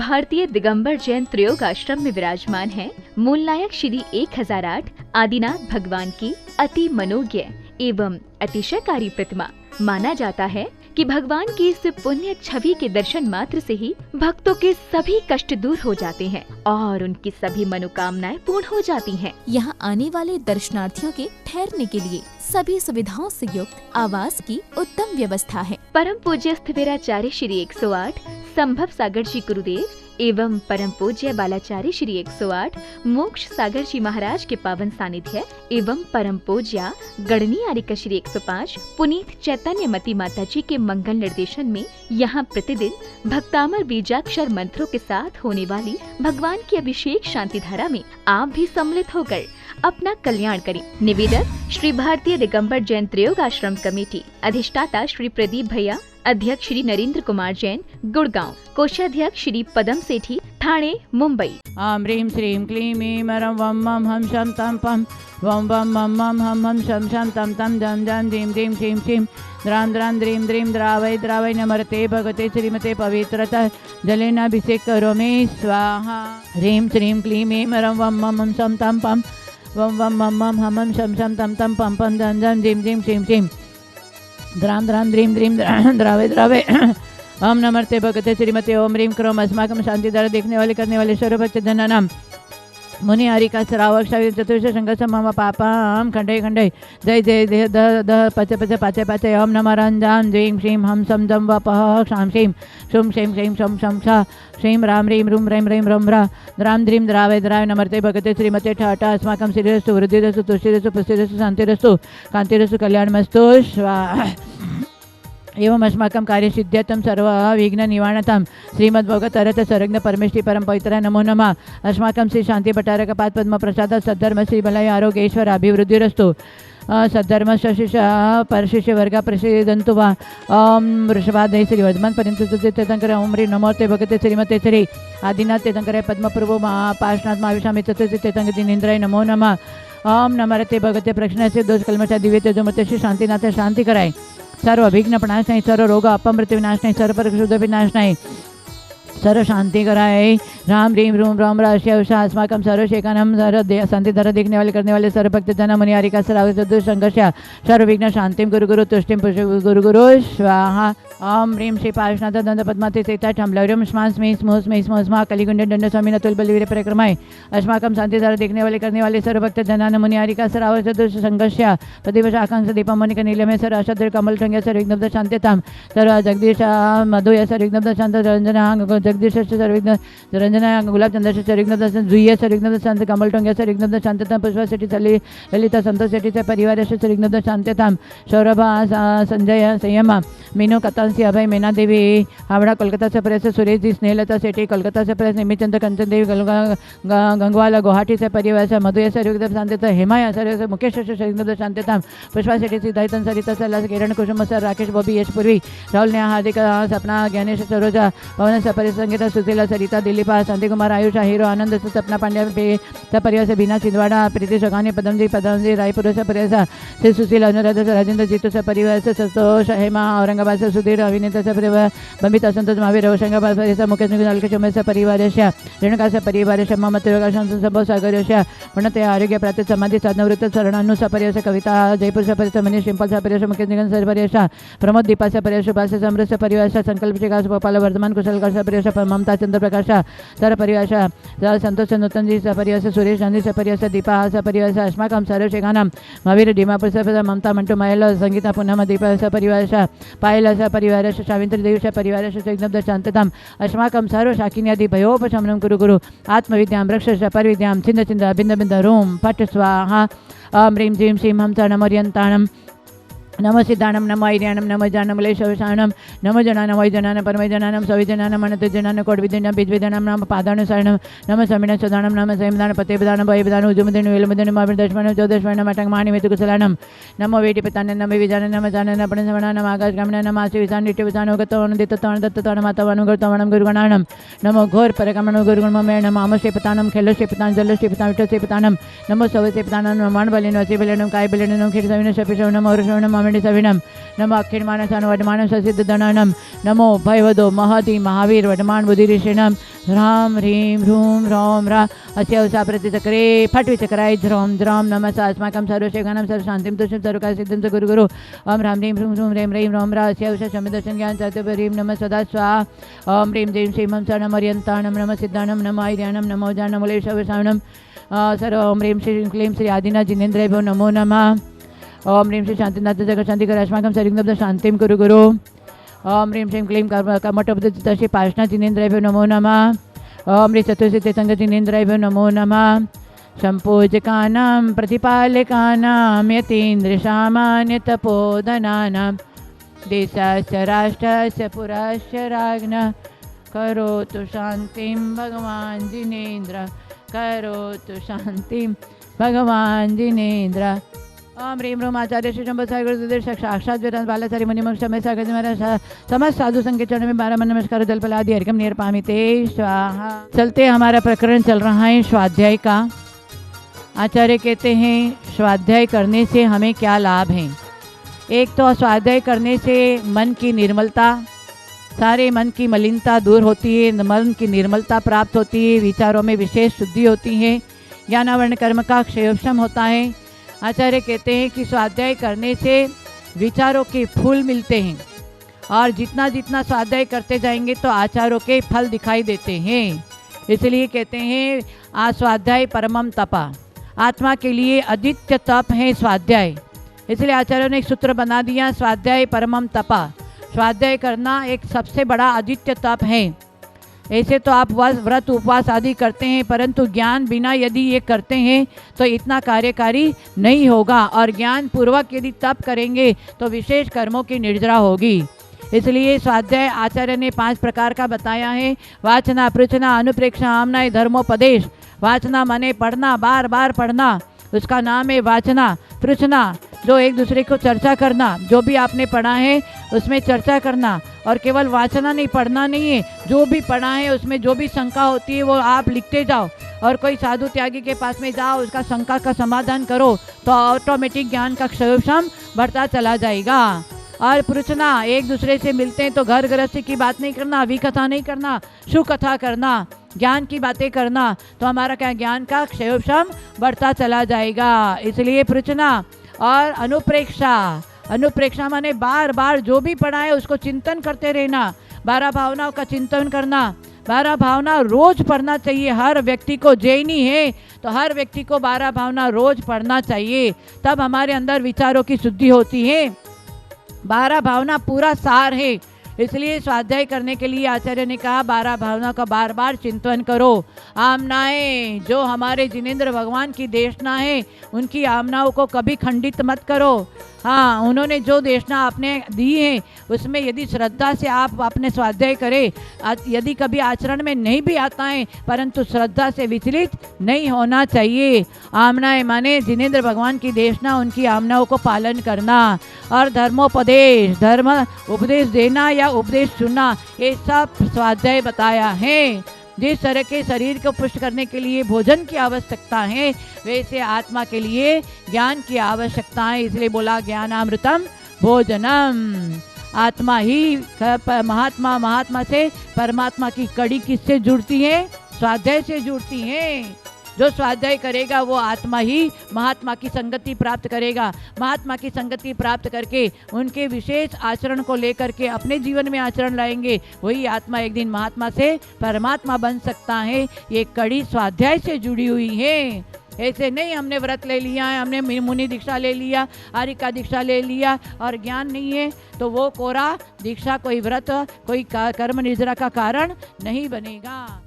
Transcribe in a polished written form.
भारतीय दिगंबर जैन त्रयोग आश्रम में विराजमान है मूलनायक श्री 1008 आदिनाथ भगवान की अति मनोज्ञ एवं अतिशयकारी प्रतिमा। माना जाता है कि भगवान की इस पुण्य छवि के दर्शन मात्र से ही भक्तों के सभी कष्ट दूर हो जाते हैं और उनकी सभी मनोकामनाएं पूर्ण हो जाती हैं। यहाँ आने वाले दर्शनार्थियों के ठहरने के लिए सभी सुविधाओं से युक्त आवास की उत्तम व्यवस्था है। परम पूज्य स्थिविराचार्य श्री 108 संभव सागर जी गुरुदेव एवं परम पूज्य बालाचार्य श्री 108 मोक्ष सागर जी महाराज के पावन सानिध्य एवं परम पूज्य गणनी आर्यका श्री 105 पुनीत चैतन्य मती माता जी के मंगल निर्देशन में यहाँ प्रतिदिन भक्तामर बीजाक्षर मंत्रों के साथ होने वाली भगवान की अभिषेक शांति धारा में आप भी सम्मिलित होकर अपना कल्याण करें। निवेदक श्री भारतीय दिगंबर जैन त्रयोग आश्रम कमेटी, अधिष्ठाता श्री प्रदीप भैया, अध्यक्ष श्री नरेंद्र कुमार जैन गुड़गांव, कोषाध्यक्ष श्री पदम सेठी ठाणे मुंबई। आम ह्रीं श्रीं क्लीं ऐं मरं वं मं हम शं तं पं वं वं मं मं हम शं शं तं तं जं जं धिं धिं क्षीं क्षीं द्रां द्रां द्रीं द्रीं द्रावै द्रावै नमर्ते भगते श्रीमते पवित्रतः जलेनाभिषेक करोमि स्वाहा। ह्रीं श्रीं क्लीं ऐं मरं वं मं हम शं तं पं वं वं मं मं हम शं शं तं तं पं पं जं जं धिं धिं क्षीं क्षीं द्रां द्रां द्रीं द्रीं द्रावै द्रावै ओम नमस्ते भगवते श्रीमते ओम ह्रीं क्रोम अस्माकं शांति द्वारा देखने वाले करने वाले सर्वभक्त जनानाम मुनि हरिका श्रावक चतुर्श शंकर मम पापम खंडे खंडे जय जय जय द द पच पच पाचे पाचे ओम नमः रंजन द्रीं श्रीं हम सम जम वपः क्षां श्रीं शुं श्रीं श्रीं शं शं क्षा श्रीं राम ह्रीं रूं ह्रीं ह्रीं रं ह्रा द्रां द्रीं द्रावै द्रावै नमर्ते भगवते श्रीमते ठाटा अस्माकं श्रीरस्तु वृद्धिरस्तु तुष्टिरस्तु पुष्टिरस्तु शांतिरस्तु कांतिरस्तु कल्याणमस्तु स्वाहा। एवं अस्माकं कार्यसिद्ध्यर्थं सर्व विघ्न निवारणं श्रीमद्भगवतरथ सर्वज्ञ परमेष्टि परम पवित्राय नमो नमः। अस्माकं श्री शांति भट्टारक पाद पद्म प्रसाद सद्धर्म श्री बलय आरोग्येश्वर अभिवृद्धिरस्तु सद्धर्म शिष्य परशिष्य वर्ग प्रसिद्धंतु वा। ओम वृषभादय श्री वर्धमान पर्यंत तीर्थंकर ओम ह्रीं नमोते भगवते श्रीमते श्री आदिनाथ तीर्थंकर पद्मप्रभु पार्श्वनाथ महाविशामी चतुर्थ तीर्थंकर दिनेन्द्राय नमो नमः। ओम नमरते भगवते प्रश्न से दोष कलमशा दिव्य तेजोमते श्री शांतिनाथ शांति कराय सर्व विघ्न प्रणाश नहीं, सर्व रोग अपमृत्यु विनाश नहीं, सर्व पर शुद्ध विनाश नहीं, सर्व शांति कराए। राम ह्रीं रूं राम राशि उषा अस्माकं सर्व शेखानम सर्व शांति धरा देखने वाले करने वाले सर्व भक्त जना मुनि हरिका सराव चतुर संघर्ष सर्व विघ्न शांतिम गुरु गुरु तुष्टिम गुरु गुरु स्वाहा। ओम ह्रीं श्री पार्श्वनाथ दंड पद्माते सीता ठमलौरम स्मां स्मी स्मो स्मी स्मो स्मा कलिगुंड दंड स्वामी नतुल बलवीर परिक्रमाय अस्माकं शांति धरा देखने वाले करने वाले सर्व भक्त जना मुनि हरिका सराव चतुर संघर्ष प्रतिवश आकांक्ष दीपम मणिक नीलमे सर अशद्र कमल ठंग सर विघ्न शांतिताम सर्व जगदीश मधुय सर विघ्न शांत रंजना जगदीश सर विघ्न रंजना गुलाब चंद्र सर विघ्न जुय सर विघ्न शांत कमल ठंग सर विघ्न शांतताम पुष्पा सेठी चली ललिता संतोष सेठी से परिवार सर विघ्न शांतताम सौरभ संजय संयम मीनू कतांसी अभय मीना देवी हावड़ा कोलकाता से प्रेस सुरेश जी स्नेहलता सेठी कोलकाता से प्रेस निमिचंद कंचन देवी गंगवाला गुवाहाटी से परिवार से मधुय सर विघ्न शांतता हेमाया सर मुकेश सर विघ्न शांतताम पुष्पा सेठी सिद्धार्थन सरिता सर किरण कुसुम सर राकेश बॉबी यश पूर्वी राहुल नेहा हार्दिक सपना ज्ञानेश सरोजा पवन सपरिस संगीता सुशीला सरिता दिलीपा शांति कुमार आयुष हीरो आनंद सपना पांड्या सपरिवार से बीना छिंदवाड़ा प्रीति सोगानी पदमजी रायपुर से परिवार से सुशील अनुराधा से राजेंद्र जीतू से परिवार से संतोष हेमा औरंगाबाद से सुधीर अभिनेता से परिवार बंबिता संतोष महावीर होशंगाबाद परिवार मुकेश निगुल चुमे से परिवार रेणुका से परिवार ममत संभव सागर पुण्य आरोग्य प्राप्त समाधि साधनवृत्त शरणानु सपरिवार से कविता जयपुर से परिवार मनीष सिंपल से परिवार मुकेश निगम से परिवार प्रमोद दीपा से परिवार सुभाष से समृद्ध से परिवार संकल्प विकास भोपाल वर्धमान कुशलकर से परिवार ममता चंद्र प्रकाश सर परिवार संतोष नूतन जी से परिवार से सुरेश गांधी से परिवार से दीपा से परिवार से अस्माकं सर्व शेखानाम महावीर डीमापुर से ममता मंटू मायल संगीता पूनम दीपा से परिवार से पायल से परिवार से शाविंद्र देवी से परिवार से एकदम शांतताम अस्माकं सर्व शाकिन्यादि भयोपशमनं गुरु गुरु आत्मविद्यां वृक्ष परविद्यां छिंद छिंद बिंद बिंद रूम फट स्वाहा। ओम ह्रीं श्रीं श्रीं हम नमोरियंताणं नमो सिद्धाणं नमो ऐर्याणं नमो जानमलेशवशाणं नमो जनानं वै जनानं परमै जनानं सवि जनानं अनंत जनानं कोटिविद्यानं बीजविद्यानं नमः पादानुसरणं नमः स्वामिनं सदानं नमः संयमदानं पतेविदानं भयविदानं उजुमदिनं वेलमुदिनं महावीरदर्शनं ज्योतिष्मणं मटंगमाणि मेतुकुशलानं नमो वेटिपितानं नमो विजानं नमः जाननं प्रणसवनानं आकाशगमनं नमः आशीविसानं नित्यविसानं उगतवनं दित्तवनं दत्तवनं मातवनं गुरुतवनं गुरुगणानं नमो घोर परगमनं गुरुगुणममेण नमः आमश्रीपितानं खेलोश्रीपितानं जलोश्रीपितानं विष्टुश्रीपितानं नमो सवश्रीपितानं मानबलिनं वसीबलिनं कायबलिनं क्षीरसविनं शपिशवनं मौरशवनं सविनम नमो अखिलमानसानं वडमानं ससिद्धधनानं नमो भयवदो महति महावीर वडमान बुद्धिऋषिणं ह्रां ह्रीं ह्रूं ह्रौं ह्रा अस्य उषा प्रतिचक्रे फट् विचक्राय ध्रौं द्रौं नमः अस्माकं सर्वशेखनं सर्वशान्तिं तुष्टिं सर्वकार्यसिद्धिं च गुरुगुरु ओं ह्रां ह्रीं ह्रूं ह्रूं ह्रैं ह्रैं ह्रौं ह्रा अस्य उषा शमिदर्शन ज्ञान चतुर्भरीं नमः सदा स्वाहा ओं ह्रीं ह्रीं श्रीं हं शरणमर्यन्ताणं नमः सिद्धाणं नमः आर्याणं नमो जानमूलेशवसाणं सर्व ओं ह्रीं श्रीं क्लीं श्री आदिनाथ जिनेन्द्रेभ्यो नमो नमः ओं ह्रीं श्री शान्तिनाथ जगत् शान्तिकर अस्माकं शरीरं शान्तिं कुरु गुरु ओं ह्रीं श्रीं क्लीं कर्मठोपदितश्री पार्श्वनाथ जिनेन्द्रेभ्यो नमो नमः ओं ह्रीं चतुर्श्री तीर्थंकर जिनेन्द्रेभ्यो नमो नमः सम्पूजकानां प्रतिपालकानां यतीन्द्रसामान्यतपोधनानां देशस्य राष्ट्रस्य पुरस्य राज्ञः करोतु शान्तिं भगवान् जिनेन्द्र करोतु शान्तिं भगवान् जिनेन्द्र ओम ह्रीं ह्रूं आचार्य श्री शंभु साई गुरुदेव साक्षात वेदांत बालाचार्य मुनिमंग समय सागर जी महाराज समस्त साधु संघ के चरणों में 12 मन नमस्कार जलपलादि अर्घ्यम निरपामिते स्वाहा। चलते हमारा प्रकरण चल रहा है स्वाध्याय का। आचार्य कहते हैं स्वाध्याय करने से हमें क्या लाभ हैं। एक तो स्वाध्याय करने से मन की निर्मलता, सारे मन की मलिनता दूर होती है, मन की निर्मलता प्राप्त होती है, विचारों में विशेष शुद्धि होती है, ज्ञानावरण कर्म का क्षयोपशम होता है। आचार्य कहते हैं कि स्वाध्याय करने से विचारों के फूल मिलते हैं और जितना जितना स्वाध्याय करते जाएंगे तो आचारों के फल दिखाई देते हैं। इसलिए कहते हैं स्वाध्याय परमम तपा, आत्मा के लिए अद्वितीय तप है स्वाध्याय। इसलिए आचार्यों ने एक सूत्र बना दिया, स्वाध्याय परमम तपा। स्वाध्याय करना एक सबसे बड़ा अद्वितीय तप है। ऐसे तो आप व्रत उपवास आदि करते हैं, परंतु ज्ञान बिना यदि ये करते हैं तो इतना कार्यकारी नहीं होगा, और ज्ञान पूर्वक यदि तप करेंगे तो विशेष कर्मों की निर्जरा होगी। इसलिए स्वाध्याय आचार्य ने 5 प्रकार का बताया है। वाचना, पृच्छना, अनुप्रेक्षा, आमनाय, धर्मोपदेश। वाचना माने पढ़ना, बार बार पढ़ना, उसका नाम है वाचना। पृच्छना, जो एक दूसरे को चर्चा करना, जो भी आपने पढ़ा है उसमें चर्चा करना। और केवल वाचना नहीं, पढ़ना नहीं है, जो भी पढ़ा है उसमें जो भी शंका होती है वो आप लिखते जाओ, और कोई साधु त्यागी के पास में जाओ, उसका शंका का समाधान करो, तो ऑटोमेटिक ज्ञान का क्षयोपशम बढ़ता चला जाएगा। और पृच्छना, एक दूसरे से मिलते हैं तो घर गृहस्थी की बात नहीं करना, विकथा नहीं करना, सुकथा करना, ज्ञान की बातें करना, तो हमारा क्या ज्ञान का क्षयोपशम बढ़ता चला जाएगा। इसलिए पृच्छना। और अनुप्रेक्षा, अनुप्रेक्षा माने बार बार जो भी पढ़ा है उसको चिंतन करते रहना, 12 भावनाओं का चिंतन करना। 12 भावना रोज पढ़ना चाहिए हर व्यक्ति को। जैनी है तो हर व्यक्ति को 12 भावना रोज पढ़ना चाहिए, तब हमारे अंदर विचारों की शुद्धि होती है। 12 भावना पूरा सार है। इसलिए स्वाध्याय करने के लिए आचार्य ने कहा 12 भावना का बार बार चिंतन करो। आमनाएं, जो हमारे जिनेंद्र भगवान की देशना है, उनकी आमनाओं को कभी खंडित मत करो। हाँ, उन्होंने जो देशना आपने दी है उसमें यदि श्रद्धा से आप अपने स्वाध्याय करें, यदि कभी आचरण में नहीं भी आता है परंतु श्रद्धा से विचलित नहीं होना चाहिए। आमनाएं माने जिनेंद्र भगवान की देशना, उनकी आमनाओं को पालन करना। और धर्मोपदेश, धर्म उपदेश देना या उपदेश सुनना, ये सब स्वाध्याय बताया है। जिस तरह के शरीर को पुष्ट करने के लिए भोजन की आवश्यकता है, वैसे आत्मा के लिए ज्ञान की आवश्यकता है। इसलिए बोला ज्ञानामृतम भोजनम। आत्मा ही महात्मा से परमात्मा की कड़ी किससे जुड़ती है? स्वाध्याय से जुड़ती है। जो स्वाध्याय करेगा वो आत्मा ही महात्मा की संगति प्राप्त करेगा। महात्मा की संगति प्राप्त करके उनके विशेष आचरण को लेकर के अपने जीवन में आचरण लाएंगे, वही आत्मा एक दिन महात्मा से परमात्मा बन सकता है। ये कड़ी स्वाध्याय से जुड़ी हुई है। ऐसे नहीं हमने व्रत ले लिया है, हमने मुनि दीक्षा ले लिया, आर्यिका दीक्षा ले लिया और ज्ञान नहीं है, तो वो कोरा दीक्षा, कोई व्रत, कोई कर्म निर्जरा का कारण नहीं बनेगा।